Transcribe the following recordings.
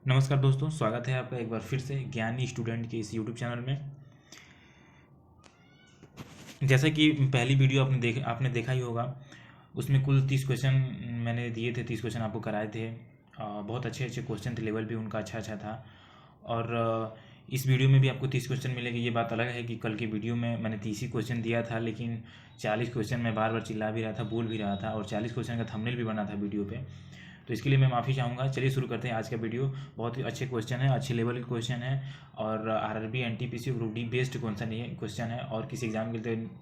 नमस्कार दोस्तों, स्वागत है आपका एक बार फिर से ज्ञानी स्टूडेंट के इस यूट्यूब चैनल में। जैसा कि पहली वीडियो आपने देखा ही होगा, उसमें कुल 30 क्वेश्चन मैंने दिए थे, 30 क्वेश्चन आपको कराए थे। बहुत अच्छे अच्छे क्वेश्चन थे, लेवल भी उनका अच्छा अच्छा था। और इस वीडियो में भी आपको 30 क्वेश्चन मिलेंगे। ये बात अलग है कि कल की वीडियो में मैंने 30 ही क्वेश्चन दिया था, लेकिन 40 क्वेश्चन मैं बार बार चिल्ला भी रहा था, बोल भी रहा था, और 40 क्वेश्चन का थंबनेल भी बना था वीडियो पे। तो इसके लिए मैं माफ़ी चाहूँगा। चलिए शुरू करते हैं आज का वीडियो। बहुत ही अच्छे क्वेश्चन है, अच्छे लेवल के क्वेश्चन है, और RRB NTPC group D based question ये क्वेश्चन है। और किसी एग्जाम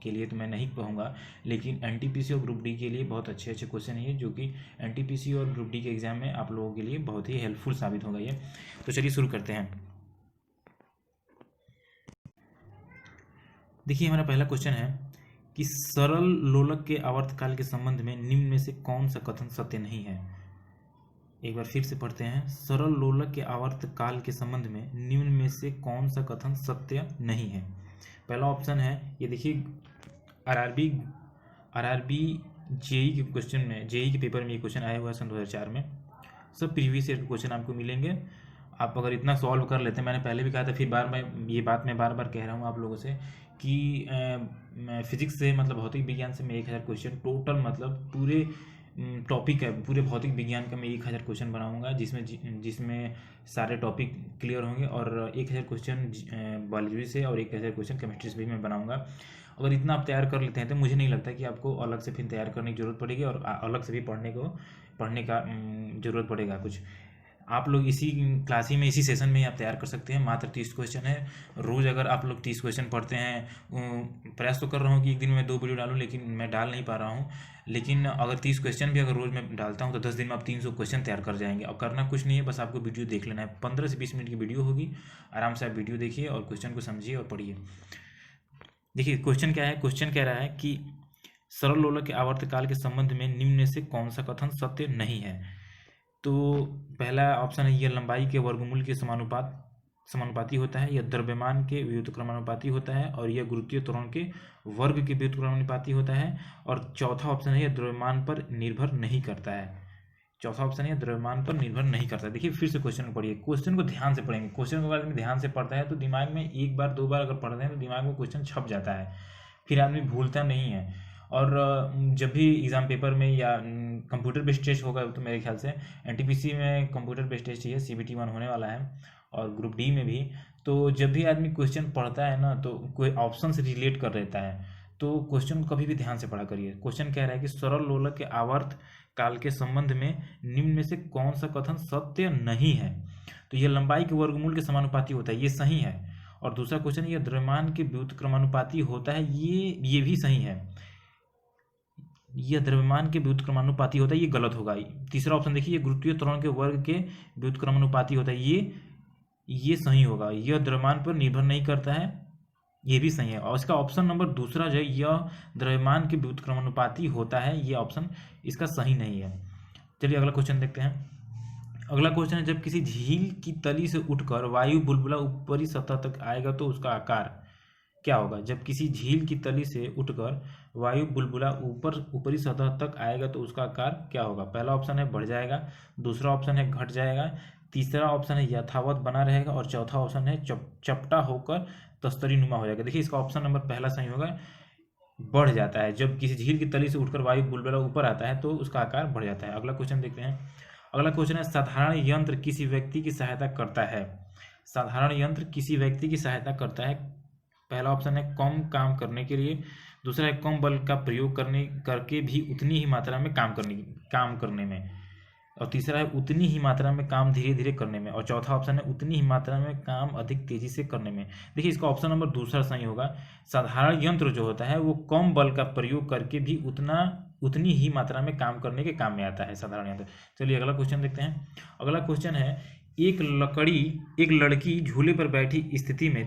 के लिए तो मैं नहीं कहूँगा, लेकिन एनटीपीसी और ग्रुप डी के लिए बहुत अच्छे अच्छे क्वेश्चन है, जो कि एनटीपीसी और ग्रुप डी के एग्जाम में आप लोगों के लिए बहुत ही हेल्पफुल साबित होगा ये। तो चलिए शुरू करते हैं। देखिए, हमारा पहला क्वेश्चन है कि सरल लोलक के आवर्तकाल के संबंध में निम्न में से कौन सा कथन सत्य नहीं है। एक बार फिर से पढ़ते हैं। सरल लोलक के आवर्तकाल के संबंध में निम्न में से कौन सा कथन सत्य नहीं है। पहला ऑप्शन है, ये देखिए, आरआरबी आरआरबी जेई के क्वेश्चन में, जेई के पेपर में ये क्वेश्चन आया हुआ है सन 2004 में। सब प्रीवियस ईयर के क्वेश्चन आपको मिलेंगे। आप अगर इतना सॉल्व कर लेते हैं, मैंने पहले भी कहा था, फिर मैं बार बार कह रहा हूँ आप लोगों से कि फिजिक्स से मतलब भौतिक विज्ञान से मैं 1000 क्वेश्चन टोटल, मतलब पूरे टॉपिक है, पूरे भौतिक विज्ञान का मैं 1000 क्वेश्चन बनाऊंगा, जिसमें सारे टॉपिक क्लियर होंगे। और 1000 क्वेश्चन बायोलॉजी से और 1000 क्वेश्चन केमिस्ट्री से भी मैं बनाऊंगा। अगर इतना आप तैयार कर लेते हैं तो मुझे नहीं लगता कि आपको अलग से फिर तैयार करने की ज़रूरत पड़ेगी, और अलग से भी पढ़ने का ज़रूरत पड़ेगा कुछ। आप लोग इसी क्लास ही में, इसी सेशन में ही आप तैयार कर सकते हैं। मात्र 30 क्वेश्चन है। रोज़ अगर आप लोग 30 क्वेश्चन पढ़ते हैं, प्रयास तो कर रहा हूँ कि एक दिन में 2 वीडियो डालूँ, लेकिन मैं डाल नहीं पा रहा हूँ। लेकिन अगर 30 क्वेश्चन भी अगर रोज़ मैं डालता हूँ तो 10 दिन में आप 300 क्वेश्चन तैयार कर जाएंगे। और करना कुछ नहीं है, बस आपको वीडियो देख लेना है। 15 से 20 मिनट की वीडियो होगी। आराम से आप वीडियो देखिए और क्वेश्चन को समझिए और पढ़िए। देखिए क्वेश्चन क्या है। क्वेश्चन कह रहा है कि सरल लोलक के आवर्तकाल के संबंध में निम्न में से कौन सा कथन सत्य नहीं है। तो पहला ऑप्शन है, यह लंबाई के वर्गमूल के समानुपाती होता है, यह द्रव्यमान के व्युत्क्रमानुपाती होता है, और यह गुरुत्वीय त्वरण के वर्ग के व्युत्क्रमानुपाती होता है। और चौथा ऑप्शन है, यह द्रव्यमान पर निर्भर नहीं करता है। चौथा ऑप्शन है, द्रव्यमान पर निर्भर नहीं करता। देखिए फिर से क्वेश्चन को पढ़िए, क्वेश्चन को ध्यान से पढ़ेंगे। क्वेश्चन को अगर आदमी ध्यान से पढ़ता है तो दिमाग में एक बार दो बार अगर पढ़ते हैं तो दिमाग में क्वेश्चन छप जाता है, फिर आदमी भूलता नहीं है। और जब भी एग्ज़ाम पेपर में या कंप्यूटर बेस्ड टेस्ट होगा, तो मेरे ख्याल से एनटीपीसी में कंप्यूटर बेस्ड टेस्ट ही है, सीबीटी 1 होने वाला है, और ग्रुप डी में भी। तो जब भी आदमी क्वेश्चन पढ़ता है ना, तो कोई ऑप्शन से रिलेट कर देता है, तो क्वेश्चन को कभी भी ध्यान से पढ़ा करिए। क्वेश्चन कह रहा है कि सरल लोलक के आवर्त काल के संबंध में निम्न में से कौन सा कथन सत्य नहीं है। तो यह लंबाई के वर्गमूल के समानुपाती होता है, ये सही है। और दूसरा क्वेश्चन, यह द्रव्यमान के व्युत्क्रमानुपाती होता है, ये भी सही है। यह द्रव्यमान के व्युत्क्रमानुपाती होता है, ये गलत होगा। तीसरा ऑप्शन देखिए, ये गुरुत्वीय त्वरण के वर्ग के व्युत्क्रमानुपाती होता है, ये सही होगा। यह द्रव्यमान पर निर्भर नहीं करता है, ये भी सही है। और इसका ऑप्शन नंबर दूसरा जो है, यह द्रव्यमान के व्युत्क्रमानुपाती होता है, ये ऑप्शन इसका सही नहीं है। चलिए अगला क्वेश्चन देखते हैं। अगला क्वेश्चन है, जब किसी झील की तली से उठकर वायु बुलबुला ऊपरी सतह तक आएगा तो उसका आकार क्या होगा। जब किसी झील की तली से उठकर वायु बुलबुला ऊपरी सतह तक आएगा तो उसका आकार क्या होगा। पहला ऑप्शन है बढ़ जाएगा, दूसरा ऑप्शन है घट जाएगा, तीसरा ऑप्शन है यथावत बना रहेगा, और चौथा ऑप्शन है चपटा होकर तस्तरी नुमा हो जाएगा। देखिए इसका ऑप्शन नंबर पहला सही होगा, बढ़ जाता है। जब किसी झील की तली से उठकर वायु बुलबुला ऊपर आता है तो उसका आकार बढ़ जाता है। अगला क्वेश्चन देखते हैं। अगला क्वेश्चन है, साधारण यंत्र किसी व्यक्ति की सहायता करता है। साधारण यंत्र किसी व्यक्ति की सहायता करता है। पहला ऑप्शन है कम काम करने के लिए, दूसरा है कम बल का प्रयोग करके भी उतनी ही मात्रा में काम करने में, और तीसरा है उतनी ही मात्रा में काम धीरे धीरे करने में, और चौथा ऑप्शन है उतनी ही मात्रा में काम अधिक तेजी से करने में। देखिए इसका ऑप्शन नंबर दूसरा सही होगा। साधारण यंत्र जो होता है वो कम बल का प्रयोग करके भी उतनी ही मात्रा में काम करने के काम में आता है, साधारण यंत्र। चलिए अगला क्वेश्चन देखते हैं। अगला क्वेश्चन है, एक लड़की झूले पर बैठी स्थिति में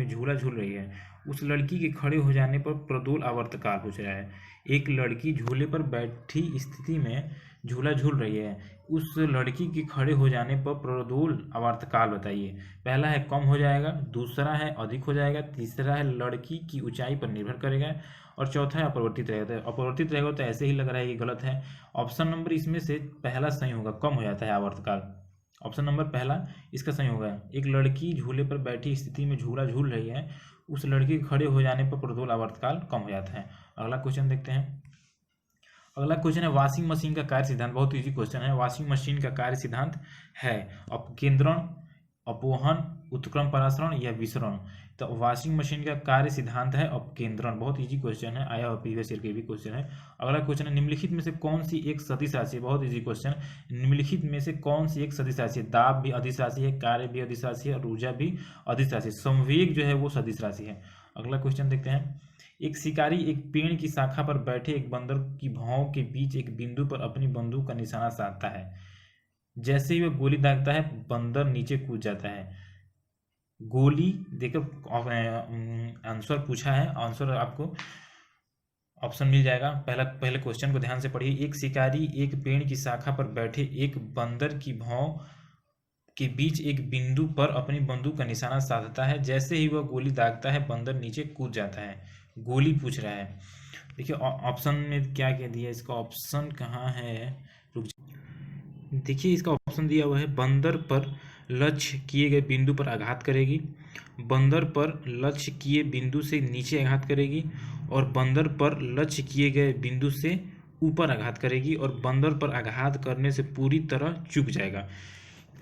झूला झूल रही है। उस लड़की के खड़े हो जाने पर प्रदोल आवर्तकाल पूछ रहा है। एक लड़की झूले पर बैठी स्थिति में झूला झूल रही है, उस लड़की के खड़े हो जाने पर प्रोद्बोल आवर्तकाल बताइए। पहला है कम हो जाएगा, दूसरा है अधिक हो जाएगा, तीसरा है लड़की की ऊंचाई पर निर्भर करेगा, और चौथा है अपरिवर्तित रहेगा। तो अपरिवर्तित रहेगा तो ऐसे ही लग रहा है कि गलत है। ऑप्शन नंबर इसमें से पहला सही होगा, कम हो जाता है आवर्तकाल। ऑप्शन नंबर पहला इसका सही होगा। एक लड़की झूले पर बैठी स्थिति में झूला झूल रही है, उस लड़की के खड़े हो जाने पर प्रोद्बोल आवर्तकाल कम हो जाता है। अगला क्वेश्चन देखते हैं। अगला क्वेश्चन है वॉशिंग मशीन का कार्य सिद्धांत। बहुत इजी क्वेश्चन है। वॉशिंग मशीन का कार्य सिद्धांत है अपकेंद्रण, अपोहन, उत्क्रम परासरण या विसरण। तो वॉशिंग मशीन का कार्य सिद्धांत है अपकेंद्रण। बहुत इजी क्वेश्चन है, आया हुआ प्रीवियस ईयर के भी क्वेश्चन है। अगला क्वेश्चन है निम्नलिखित में से कौन सी एक सदिश राशि है। बहुत इजी क्वेश्चन। निम्नलिखित में से कौन सी एक सदिश राशि है। दाब भी अदिश राशि है, कार्य भी अदिश राशि है, और ऊर्जा भी अदिश राशि है। संवेग जो है वो सदिश राशि है। अगला क्वेश्चन देखते हैं। एक शिकारी एक पेड़ की शाखा पर बैठे एक बंदर की भौं के बीच एक बिंदु पर अपनी बंदूक का निशाना साधता है। जैसे ही वह गोली दागता है बंदर नीचे कूद जाता है। गोली देखो, आंसर पूछा है, आंसर आपको ऑप्शन मिल जाएगा। पहले क्वेश्चन को ध्यान से पढ़िए। एक शिकारी एक पेड़ की शाखा पर बैठे एक बंदर की भौं के बीच एक बिंदु पर अपनी बंदूक का निशाना साधता है। जैसे ही वह गोली दागता है बंदर नीचे कूद जाता है। गोली पूछ रहा है। देखिए ऑप्शन में क्या क्या दिया, इसका ऑप्शन कहाँ है, रुक देखिए इसका ऑप्शन दिया हुआ है बंदर पर लक्ष्य किए गए बिंदु पर आघात करेगी, बंदर पर लक्ष्य किए बिंदु से नीचे आघात करेगी, और बंदर पर लक्ष्य किए गए बिंदु से ऊपर आघात करेगी, और बंदर पर आघात करने से पूरी तरह चूक जाएगा।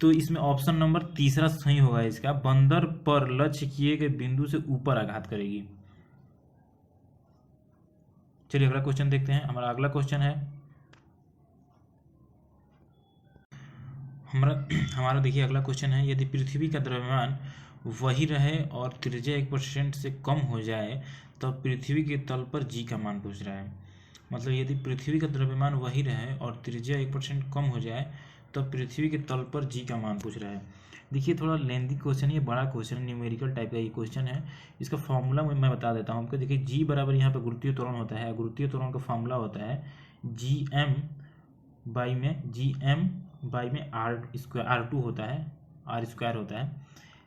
तो इसमें ऑप्शन नंबर तीसरा सही होगा इसका, बंदर पर लक्ष्य किए गए बिंदु से ऊपर आघात करेगी। चलिए अगला क्वेश्चन देखते हैं। हमारा अगला क्वेश्चन है हमारा देखिए अगला क्वेश्चन है यदि पृथ्वी का द्रव्यमान वही रहे और त्रिज्या 1% से कम हो जाए तो पृथ्वी के तल पर जी का मान पूछ रहा है। मतलब यदि पृथ्वी का द्रव्यमान वही रहे और त्रिज्या 1% कम हो जाए तो पृथ्वी के तल पर जी का मान पूछ रहा है। देखिए थोड़ा लेंथी क्वेश्चन, ये बड़ा क्वेश्चन है, न्यूमेरिकल टाइप का ये क्वेश्चन है। इसका फॉर्मूला मैं बता देता हूँ आपको। देखिए जी बराबर यहाँ पर गुरुत्वीय त्वरण होता है। गुरुत्वीय त्वरण का फॉर्मूला होता है जी बाई में R2 होता है, R² होता है।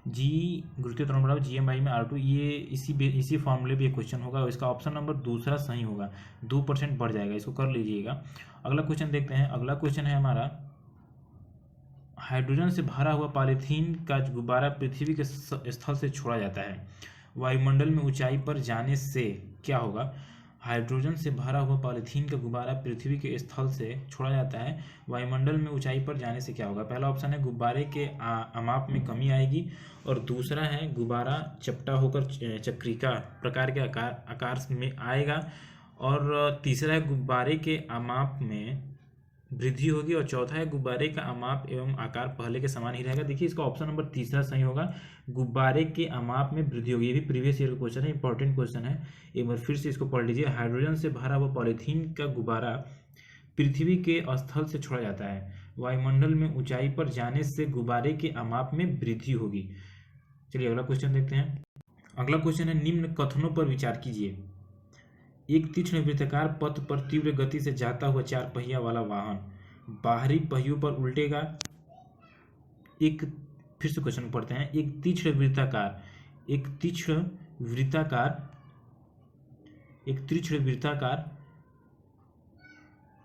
जी गुरुत्वीय त्वरण बराबर GM बाई में R2। ये इसी फॉर्मूले पे ये क्वेश्चन होगा और इसका ऑप्शन नंबर दूसरा सही होगा। 2% बढ़ जाएगा, इसको कर लीजिएगा। अगला क्वेश्चन देखते हैं। अगला क्वेश्चन है हमारा हाइड्रोजन से भरा हुआ पॉलीथीन का गुब्बारा पृथ्वी के स्थल से छोड़ा जाता है। वायुमंडल में ऊंचाई पर जाने से क्या होगा। हाइड्रोजन से भरा हुआ पॉलीथीन का गुब्बारा पृथ्वी के स्थल से छोड़ा जाता है, वायुमंडल में ऊंचाई पर जाने से क्या होगा। पहला ऑप्शन है गुब्बारे के आमाप में कमी आएगी, और दूसरा है गुब्बारा चपटा होकर चक्रिका प्रकार के आकार में आएगा, और तीसरा है गुब्बारे के आमाप में वृद्धि होगी, और चौथा है गुब्बारे का आमाप एवं आकार पहले के समान ही रहेगा। देखिए इसका ऑप्शन नंबर तीसरा सही होगा, गुब्बारे के आमाप में वृद्धि होगी। ये भी प्रीवियस ईयर का क्वेश्चन है, इंपॉर्टेंट क्वेश्चन है, एक बार फिर से इसको पढ़ लीजिए। हाइड्रोजन से भरा हुआ पॉलीथीन का गुब्बारा पृथ्वी के स्थल से छोड़ा जाता है, वायुमंडल में ऊंचाई पर जाने से गुब्बारे के आमाप में वृद्धि होगी। चलिए अगला क्वेश्चन देखते हैं। अगला क्वेश्चन है निम्न कथनों पर विचार कीजिए। एक तीक्ष्ण वृत्ताकार पथ पर तीव्र गति से जाता हुआ 4 पहिया वाला वाहन बाहरी पहियों पर उल्टेगा। फिर से क्वेश्चन पढ़ते हैं। एक तीक्ष्ण वृत्ताकार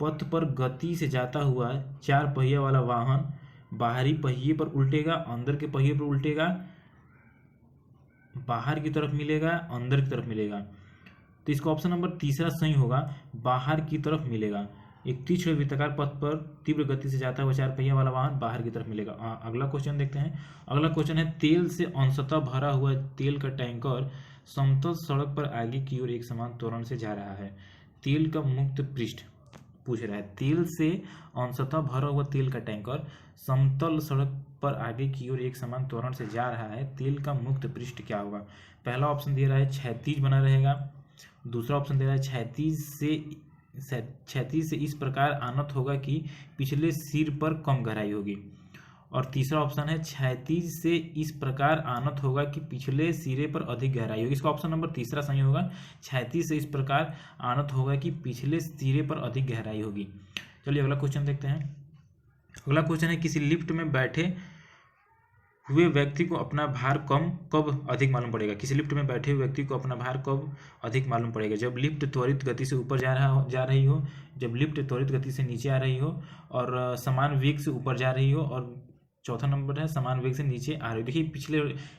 पथ पर गति से जाता हुआ 4 पहिया वाला वाहन बाहरी पहिए पर उल्टेगा, अंदर के पहिए पर उल्टेगा, बाहर की तरफ मिलेगा, अंदर की तरफ मिलेगा। तो इसका ऑप्शन नंबर तीसरा सही होगा, बाहर की तरफ मिलेगा। एक तीक्ष्ण वृत्ताकार पथ पर तीव्र गति से जाता हुआ 4 पहिया वाला वाहन बाहर की तरफ मिलेगा। अगला क्वेश्चन देखते हैं। अगला क्वेश्चन है तेल से अंशतः भरा हुआ तेल का टैंकर समतल सड़क पर आगे की ओर एक समान त्वरण से जा रहा है। तेल का मुक्त पृष्ठ पूछ रहा है। तेल से अंशतः भरा हुआ तेल का टैंकर समतल सड़क पर आगे की ओर एक समान त्वरण से जा रहा है, तेल का मुक्त पृष्ठ क्या होगा। पहला ऑप्शन दे रहा है क्षैतिज बना रहेगा, दूसरा ऑप्शन दे रहा है क्षैतिज से इस प्रकार आनत होगा कि पिछले सिर पर कम गहराई होगी, और तीसरा ऑप्शन है क्षैतिज से इस प्रकार आनत होगा कि पिछले सिरे पर अधिक गहराई होगी। इसका ऑप्शन नंबर तीसरा सही होगा, क्षैतिज से इस प्रकार आनत होगा कि पिछले सिरे पर अधिक गहराई होगी। चलिए अगला क्वेश्चन देखते हैं। अगला क्वेश्चन है, किसी लिफ्ट में बैठे हुए व्यक्ति को अपना भार कब अधिक मालूम पड़ेगा। किसी लिफ्ट में बैठे हुए व्यक्ति को अपना भार कब अधिक मालूम पड़ेगा। जब लिफ्ट त्वरित गति से ऊपर जा रही हो, जब लिफ्ट त्वरित गति से नीचे आ रही हो, और समान वेग से ऊपर जा रही हो, और चौथा नंबर है समान वेग से नीचे आ रही हो। देखिए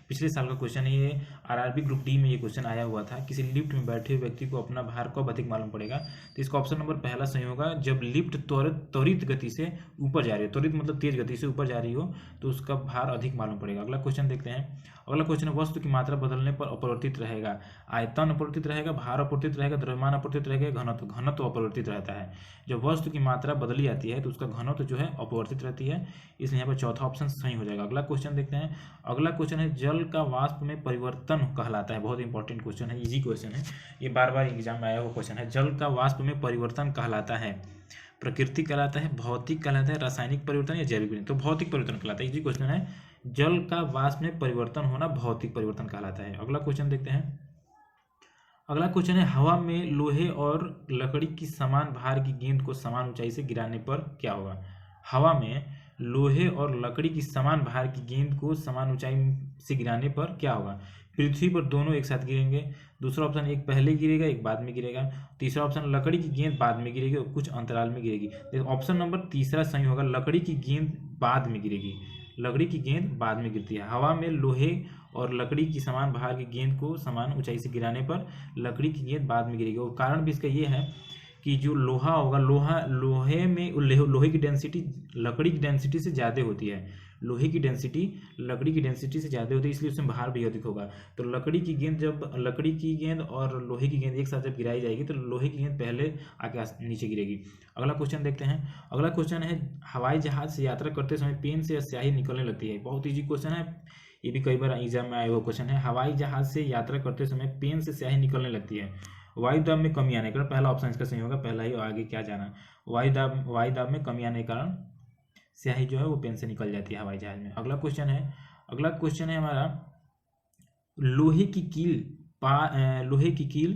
पिछले साल का क्वेश्चन है ये, आरआरबी ग्रुप डी में ये क्वेश्चन आया हुआ था। किसी लिफ्ट में बैठे हुए व्यक्ति को अपना भार कब अधिक मालूम पड़ेगा। तो इसका ऑप्शन नंबर पहला सही होगा, जब लिफ्ट त्वरित गति से ऊपर जा रही हो। त्वरित मतलब तेज गति से ऊपर जा रही हो तो उसका भार अधिक मालूम पड़ेगा। अगला क्वेश्चन देखते हैं। अगला क्वेश्चन है, वस्तु की मात्रा बदलने पर अपरिवर्तित रहेगा। आयतन अपरिवर्तित रहेगा, भार अपरिवर्तित रहेगा, द्रव्यमान अपरिवर्तित रहेगा, घनत्व अपरिवर्तित रहता है। जब वस्तु की मात्रा बदली जाती है तो उसका घनत्व जो है अपरिवर्तित रहती है, इसलिए यहाँ पर चौथा ऑप्शन सही हो जाएगा। अगला क्वेश्चन देखते हैं। अगला क्वेश्चन है, जल का वाष्प में परिवर्तन कहलाता है। बहुत इंपॉर्टेंट क्वेश्चन है, इजी क्वेश्चन है, ये बार बार एग्जाम में आया हुआ क्वेश्चन है। जल का वाष्प में परिवर्तन कहलाता है, प्रकृति कहलाता है, भौतिक कहलाता है, रासायनिक परिवर्तन या जैविक परिवर्तन। तो भौतिक परिवर्तन कहलाता है, इजी क्वेश्चन है। जल का वाष्प में परिवर्तन होना भौतिक परिवर्तन कहलाता है। अगला क्वेश्चन देखते हैं। अगला क्वेश्चन है, हवा में लोहे और लकड़ी की समान भार की गेंद को समान ऊंचाई से गिराने पर क्या होगा। हवा में लोहे और लकड़ी की समान भार की गेंद को समान ऊंचाई से गिराने पर क्या होगा। पृथ्वी पर दोनों एक साथ गिरेंगे। दूसरा ऑप्शन, एक पहले गिरेगा एक बाद में गिरेगा। तीसरा ऑप्शन, लकड़ी की गेंद बाद में गिरेगी और कुछ अंतराल में गिरेगी। देखो ऑप्शन नंबर तीसरा सही होगा, लकड़ी की गेंद बाद में गिरेगी। लकड़ी की गेंद बाद में गिरती है। हवा में लोहे और लकड़ी की समान भार की गेंद को समान ऊंचाई से गिराने पर लकड़ी की गेंद बाद में गिरेगी। और कारण भी इसका ये है कि जो लोहा होगा, लोहे की डेंसिटी लकड़ी की डेंसिटी से ज़्यादा होती है। लोहे की डेंसिटी लकड़ी की डेंसिटी से ज़्यादा होती है, इसलिए उसमें भार भी अधिक होगा। तो लकड़ी की गेंद और लोहे की गेंद एक साथ जब गिराई जाएगी तो लोहे की गेंद पहले आके नीचे गिरेगी। अगला क्वेश्चन देखते हैं। अगला क्वेश्चन है, हवाई जहाज से यात्रा करते समय पेन से स्याही निकलने लगती है। बहुत ईजी क्वेश्चन है, ये भी कई बार एग्जाम में आया हुआ क्वेश्चन है। हवाई जहाज से यात्रा करते समय पेन से स्याही निकलने लगती है। वायु दाब में कमी आने के कारण, पहला ऑप्शन इसका सही होगा, पहला ही, आगे क्या जाना। वायु दाब में कमी आने के कारण स्याही जो है वो पेन से निकल जाती है हवाई जहाज में। अगला क्वेश्चन है हमारा, लोहे की कील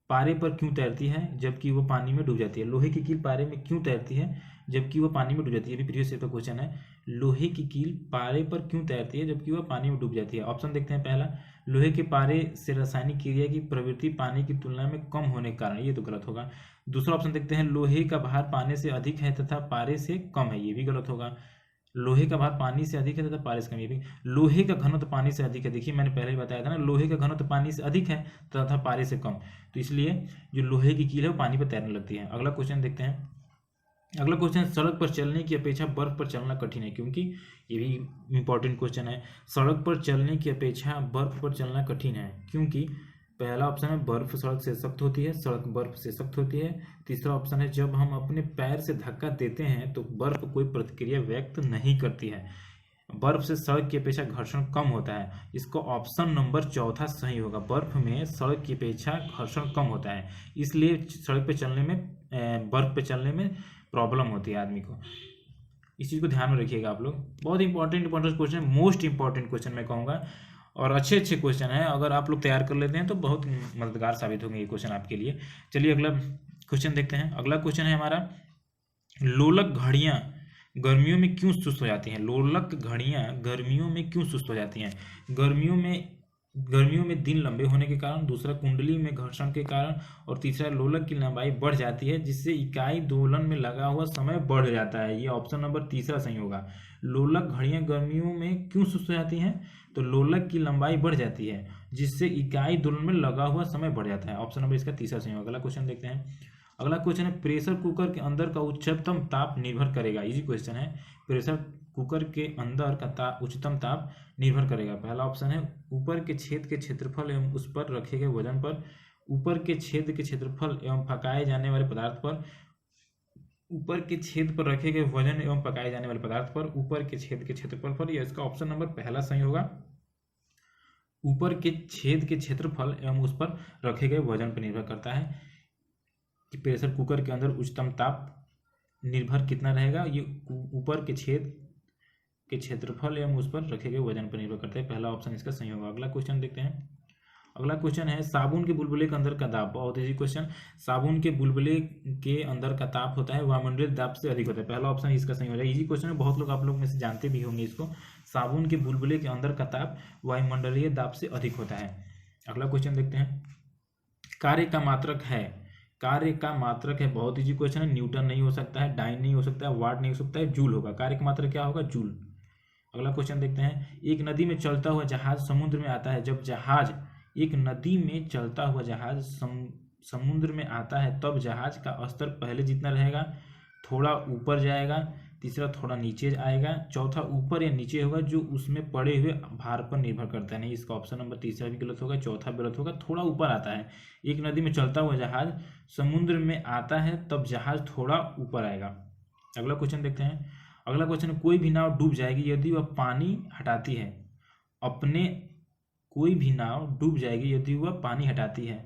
पारे पर क्यों तैरती है जबकि वो पानी में डूब जाती है। लोहे की कील पारे में क्यों तैरती है जबकि वो पानी में डूब जाती है। ये भी प्रीवियस ईयर का क्वेश्चन है। लोहे की कील पारे पर क्यों तैरती है जबकि वह पानी में डूब जाती है। ऑप्शन देखते हैं। पहला, लोहे के पारे से रासायनिक क्रिया की प्रवृत्ति पानी की तुलना में कम होने के कारण, ये तो गलत होगा। दूसरा ऑप्शन देखते हैं, लोहे का भार पानी से अधिक है तथा पारे से कम है, ये भी गलत होगा। लोहे का भार पानी से अधिक है तथा पारे से कम, ये भी। लोहे का घनत्व पानी से अधिक है, देखिए मैंने पहले ही बताया था ना, लोहे का घनत्व पानी से अधिक है तथा पारे से कम, तो इसलिए जो लोहे की कील है वो पानी पर तैरने लगती है। अगला क्वेश्चन देखते हैं। अगला क्वेश्चन, सड़क पर चलने की अपेक्षा बर्फ पर चलना कठिन है, क्योंकि ये भी इंपॉर्टेंट क्वेश्चन है। सड़क पर चलने की अपेक्षा बर्फ पर चलना कठिन है क्योंकि पहला ऑप्शन है, बर्फ सड़क से सख्त होती है, सड़क बर्फ से सख्त होती है। तीसरा ऑप्शन है, जब हम अपने पैर से धक्का देते हैं तो बर्फ कोई प्रतिक्रिया व्यक्त नहीं करती है। बर्फ से सड़क की अपेक्षा घर्षण कम होता है। इसको ऑप्शन नंबर चौथा सही होगा, बर्फ में सड़क की अपेक्षा घर्षण कम होता है, इसलिए सड़क पे चलने में, बर्फ पे चलने में प्रॉब्लम होती है आदमी को। इस चीज़ को ध्यान में रखिएगा आप लोग। बहुत important question, most important question मैं कहूँगा, और अच्छे क्वेश्चन हैं। अगर आप लोग तैयार कर लेते हैं तो बहुत मददगार साबित होंगे ये क्वेश्चन आपके लिए। चलिए अगला क्वेश्चन देखते हैं। अगला क्वेश्चन है हमारा, लोलक घड़ियाँ गर्मियों में क्यों सुस्त हो जाती हैं। लोलक घड़ियाँ गर्मियों में क्यों सुस्त हो जाती हैं। गर्मियों में दिन लंबे होने के कारण, दूसरा कुंडली में घर्षण के कारण, और तीसरा लोलक की लंबाई बढ़ जाती है जिससे इकाई दोलन में लगा हुआ समय बढ़ जाता है। ये ऑप्शन नंबर तीसरा सही होगा। लोलक घड़ियाँ गर्मियों में क्यों सुस्त हो जाती हैं, तो लोलक की लंबाई बढ़ जाती है जिससे इकाई दोलन में लगा हुआ समय बढ़ जाता है। ऑप्शन नंबर इसका तीसरा सही होगा। अगला क्वेश्चन देखते हैं। अगला क्वेश्चन है, प्रेशर कुकर के अंदर का उच्चतम ताप निर्भर करेगा। इजी क्वेश्चन है। प्रेशर कुकर के अंदर का उच्चतम ताप निर्भर करेगा। पहला ऑप्शन है, ऊपर के छेद के क्षेत्रफल एवं उस पर रखे गए वजन पर। ऊपर के छेद के क्षेत्रफल एवं पकाए जाने वाले पदार्थ पर। ऊपर के छेद पर रखे गए वजन एवं पकाए जाने वाले पदार्थ पर। ऊपर के छेद के क्षेत्रफल पर, यह इसका ऑप्शन नंबर पहला सही होगा। ऊपर के छेद के क्षेत्रफल एवं उस पर रखे गए वजन पर निर्भर करता है कि प्रेशर कुकर के अंदर उच्चतम ताप निर्भर कितना रहेगा। ये ऊपर के छेद के क्षेत्रफल एवं उस पर रखे गए वजन पर निर्भर करता है। पहला ऑप्शन इसका सही होगा। अगला क्वेश्चन देखते हैं। अगला क्वेश्चन है साबुन के बुलबुले के अंदर का दाब, बहुत इजी क्वेश्चन। साबुन के बुलबुले के अंदर का ताप होता है वायुमंडलीय दाब से अधिक होता है, पहला ऑप्शन इसका सही हो जाएगा। इजी क्वेश्चन है, बहुत लोग आप लोग में से जानते भी होंगे इसको। साबुन के बुलबुले के अंदर का ताप वायुमंडलीय दाब से अधिक होता है। अगला क्वेश्चन देखते हैं, कार्य का मात्रक है, कार्य का मात्रक है, बहुत इजी क्वेश्चन है। न्यूटन नहीं हो सकता है, डाइन नहीं हो सकता है, वाट नहीं हो सकता है, जूल होगा। कार्य का मात्रक क्या होगा? जूल। अगला क्वेश्चन देखते हैं, एक नदी में चलता हुआ जहाज समुद्र में आता है, जब जहाज एक नदी में चलता हुआ जहाज समुद्र में आता है तब जहाज का स्तर पहले जितना रहेगा, थोड़ा ऊपर जाएगा, तीसरा थोड़ा नीचे आएगा, चौथा ऊपर या नीचे होगा, जो उसमें पड़े हुए भार पर निर्भर करता है। नहीं, इसका ऑप्शन नंबर तीसरा भी गलत होगा, चौथा गलत होगा, थोड़ा ऊपर आता है। एक नदी में चलता हुआ जहाज समुद्र में आता है तब जहाज थोड़ा ऊपर आएगा। अगला क्वेश्चन देखते हैं, अगला क्वेश्चन, कोई भी नाव डूब जाएगी यदि वह पानी हटाती है अपने, कोई भी नाव डूब जाएगी यदि वह पानी हटाती है।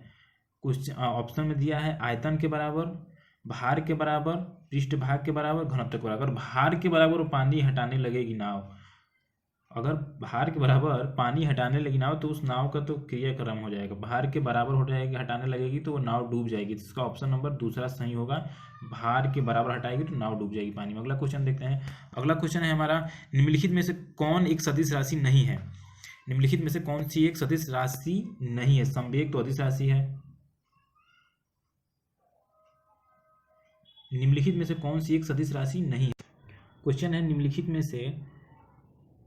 कुछ ऑप्शन में दिया है आयतन के बराबर, भार के बराबर, पृष्ठभाग के बराबर, घनत्व के बराबर। अगर भार के बराबर पानी हटाने लगेगी नाव, अगर भार के बराबर पानी हटाने लगी नाव तो उस नाव का तो क्रियाक्रम हो जाएगा। भार के बराबर हो जाएगी, हटाने लगेगी तो वो नाव डूब जाएगी। इसका ऑप्शन नंबर दूसरा सही होगा, भार के बराबर हटाएगी तो नाव डूब जाएगी पानी में। अगला क्वेश्चन देखते हैं, अगला क्वेश्चन है हमारा, निम्नलिखित में से कौन एक सदिश राशि नहीं है? निम्नलिखित में से कौन सी एक सदिश राशि नहीं है? संवेग तो अदिश राशि है। निम्नलिखित में से कौन सी एक सदिश राशि नहीं है? क्वेश्चन है, निम्नलिखित में से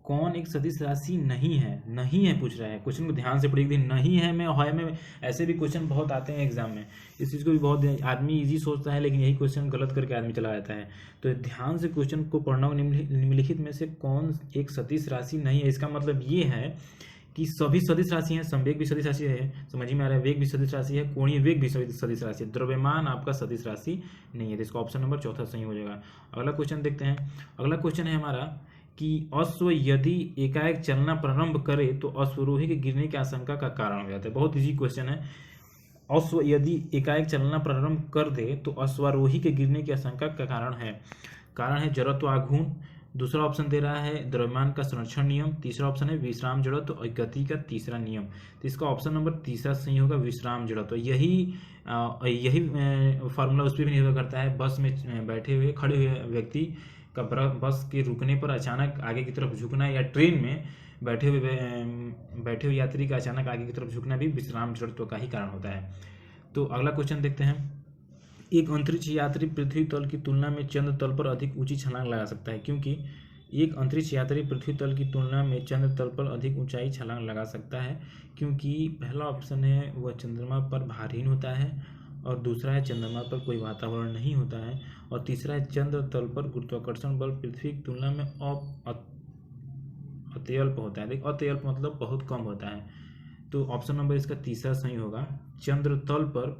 कौन एक सदिश राशि नहीं है? नहीं है पूछ रहा है, क्वेश्चन को ध्यान से पढ़िए। नहीं है में ऐसे भी क्वेश्चन बहुत आते हैं एग्जाम में, इस चीज़ को भी बहुत आदमी इजी सोचता है, लेकिन यही क्वेश्चन गलत करके आदमी चला जाता है। तो ध्यान से क्वेश्चन को पढ़ना होगा। निम्नलिखित में से कौन एक सदिश राशि नहीं है, इसका मतलब ये है कि सभी सदिश राशि हैं। संवेग भी सदिश राशि है, समझ में आ रहा है, वेग भी सदिश राशि है, कोणीय वेग भी सदिश राशि है, द्रव्यमान आपका सदिश राशि नहीं है। तो इसका ऑप्शन नंबर चौथा सही हो जाएगा। अगला क्वेश्चन देखते हैं, अगला क्वेश्चन है हमारा कि अश्व यदि एकाएक चलना प्रारंभ करे तो अश्वरोही के गिरने की आशंका का कारण हो जाता है। बहुत इजी क्वेश्चन है। अश्व यदि एकाएक चलना प्रारंभ कर दे तो अश्वारोही के गिरने की आशंका का कारण है जड़त्व आघूर्ण। दूसरा ऑप्शन दे रहा है द्रव्यमान का संरक्षण नियम। तीसरा ऑप्शन है विश्राम जड़त्व और गति का तीसरा नियम। तो इसका ऑप्शन नंबर तीसरा सही होगा, विश्राम जड़त्व। यही फार्मूला उस पर भी निर्भर करता है। बस में बैठे हुए खड़े हुए व्यक्ति का बस के रुकने पर अचानक आगे की तरफ झुकना, या ट्रेन में बैठे हुए यात्री का अचानक आगे की तरफ झुकना भी विश्राम जड़त्व का ही कारण होता है। तो अगला क्वेश्चन देखते हैं, एक अंतरिक्ष यात्री पृथ्वी तल की तुलना में चंद्र तल पर अधिक ऊंची छलांग लगा सकता है, क्योंकि एक अंतरिक्ष यात्री पृथ्वी तल की तुलना में चंद्र तल पर अधिक ऊंचाई छलांग लगा सकता है क्योंकि पहला ऑप्शन है वह चंद्रमा पर भारहीन होता है, और दूसरा है चंद्रमा पर कोई वातावरण नहीं होता है, और तीसरा है चंद्र तल पर गुरुत्वाकर्षण बल पृथ्वी की तुलना में अत्यल्प होता है। देखिए अत्यल्प मतलब बहुत कम होता है, तो ऑप्शन नंबर इसका तीसरा सही होगा। चंद्र तल पर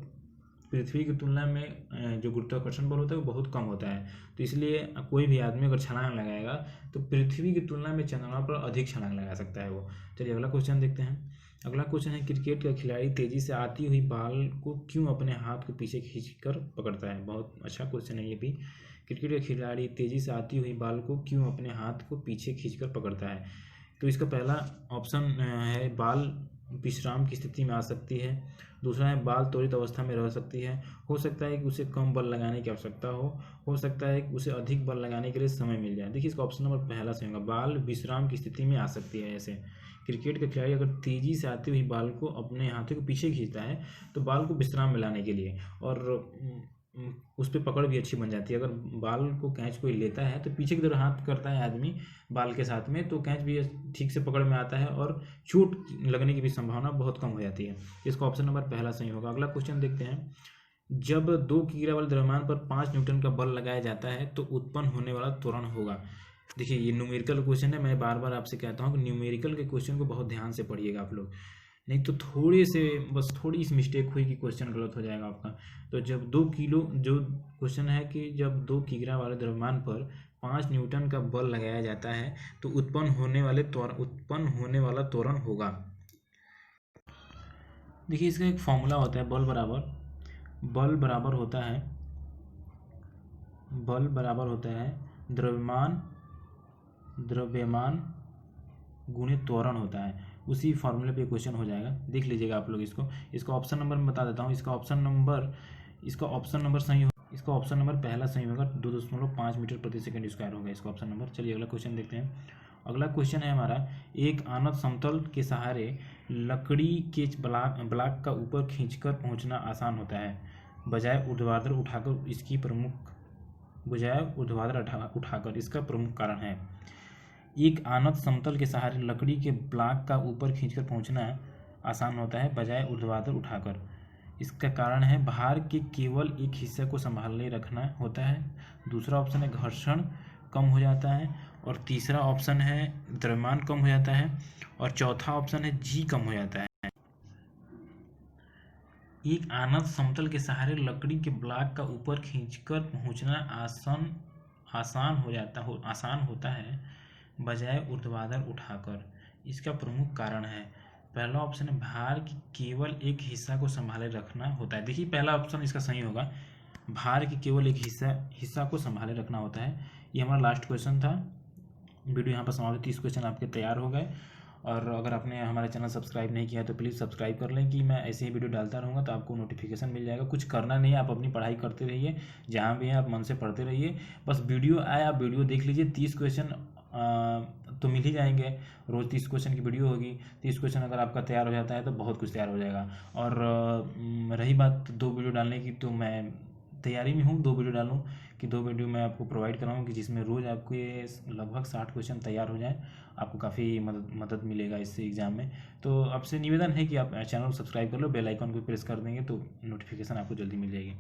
पृथ्वी की तुलना में जो गुरुत्वाकर्षण बल होता है वो बहुत कम होता है, तो इसलिए कोई भी आदमी अगर छलांग लगाएगा तो पृथ्वी की तुलना में चंद्रमा पर अधिक छलांग लगा सकता है वो। चलिए अगला क्वेश्चन देखते हैं। अगला क्वेश्चन है, क्रिकेट का खिलाड़ी तेजी से आती हुई बॉल को क्यों अपने हाथ को पीछे खींचकर पकड़ता है? बहुत अच्छा क्वेश्चन है ये भी। क्रिकेट का खिलाड़ी तेजी से आती हुई बॉल को क्यों अपने हाथ को पीछे खींचकर पकड़ता है? तो इसका पहला ऑप्शन है बॉल विश्राम की स्थिति में आ सकती है। दूसरा है बॉल त्वरित अवस्था में रह सकती है। हो सकता है कि उसे कम बल लगाने की आवश्यकता हो सकता है कि उसे अधिक बल लगाने के लिए समय मिल जाए। देखिए इसका ऑप्शन नंबर पहला सही होगा, बॉल विश्राम की स्थिति में आ सकती है। ऐसे क्रिकेट का खिलाड़ी अगर तेजी से आती हुई बॉल को अपने हाथों को पीछे खींचता है तो बॉल को विश्राम में लाने के लिए, और उस पर पकड़ भी अच्छी बन जाती है। अगर बॉल को कैच कोई लेता है तो पीछे की तरफ हाथ करता है आदमी बॉल के साथ में, तो कैच भी ठीक से पकड़ में आता है और चोट लगने की भी संभावना बहुत कम हो जाती है। इसका ऑप्शन नंबर पहला सही होगा। अगला क्वेश्चन देखते हैं, जब 2 किग्रा वाले द्रव्यमान पर 5 न्यूटन का बल लगाया जाता है तो उत्पन्न होने वाला त्वरण होगा। देखिए ये न्यूमेरिकल क्वेश्चन है, मैं बार बार आपसे कहता हूँ कि न्यूमेरिकल के क्वेश्चन को बहुत ध्यान से पढ़िएगा आप लोग, नहीं तो थोड़ी सी मिस्टेक हुई कि क्वेश्चन गलत हो जाएगा आपका। तो जब 2 किलो, जो क्वेश्चन है कि जब 2 किग्रा वाले द्रव्यमान पर 5 न्यूटन का बल लगाया जाता है तो उत्पन्न होने वाला त्वरण होगा। देखिए इसका एक फॉर्मूला होता है, बल बराबर होता है द्रव्यमान गुणित त्वरण होता है। उसी फॉर्मूले पे क्वेश्चन हो जाएगा, देख लीजिएगा आप लोग इसको ऑप्शन नंबर में बता देता हूँ। इसका ऑप्शन नंबर सही हो, इसका ऑप्शन नंबर पहला सही होगा, 2.5 मीटर प्रति सेकंड स्क्वायर होगा इसका ऑप्शन नंबर। चलिए अगला क्वेश्चन देखते हैं। अगला क्वेश्चन है हमारा, एक अनंत समतल के सहारे लकड़ी के ब्लॉक का ऊपर खींचकर पहुंचना आसान होता है, बजाय ऊर्ध्वाधर उठाकर इसका प्रमुख कारण है। एक अनंत समतल के सहारे लकड़ी के ब्लॉक का ऊपर खींचकर पहुंचना आसान होता है, बजाय ऊर्ध्वाधर उठाकर। इसका कारण है भार के केवल एक हिस्से को संभाले रखना होता है। दूसरा ऑप्शन है घर्षण कम हो जाता है, और तीसरा ऑप्शन है द्रव्यमान कम हो जाता है, और चौथा ऑप्शन है जी कम हो जाता है। एक अनंत समतल के सहारे लकड़ी के ब्लॉक का ऊपर खींचकर पहुंचना आसान होता है, बजाय ऊर्ध्वाधर उठाकर। इसका प्रमुख कारण है, पहला ऑप्शन है भार की केवल एक हिस्सा को संभाले रखना होता है। देखिए पहला ऑप्शन इसका सही होगा, भार की केवल एक हिस्सा को संभाले रखना होता है। ये हमारा लास्ट क्वेश्चन था। वीडियो यहाँ पर समाप्त। 30 क्वेश्चन आपके तैयार हो गए, और अगर आपने हमारा चैनल सब्सक्राइब नहीं किया तो प्लीज़ सब्सक्राइब कर लें कि मैं ऐसे ही वीडियो डालता रहूँगा, तो आपको नोटिफिकेशन मिल जाएगा। कुछ करना नहीं है, आप अपनी पढ़ाई करते रहिए, जहाँ भी हैं आप मन से पढ़ते रहिए, बस वीडियो आए आप वीडियो देख लीजिए। 30 क्वेश्चन तो मिल ही जाएंगे, रोज़ 30 क्वेश्चन की वीडियो होगी। 30 क्वेश्चन अगर आपका तैयार हो जाता है तो बहुत कुछ तैयार हो जाएगा। और रही बात 2 वीडियो डालने की, तो मैं तैयारी में हूँ 2 वीडियो डालूँ, कि 2 वीडियो मैं आपको प्रोवाइड कराऊँ, कि जिसमें रोज़ आपको ये लगभग 60 क्वेश्चन तैयार हो जाए। आपको काफ़ी मदद मिलेगा इससे एग्ज़ाम में। तो आपसे निवेदन है कि आप चैनल को सब्सक्राइब कर लो, बेल आइकन को प्रेस कर देंगे तो नोटिफिकेशन आपको जल्दी मिल जाएगी।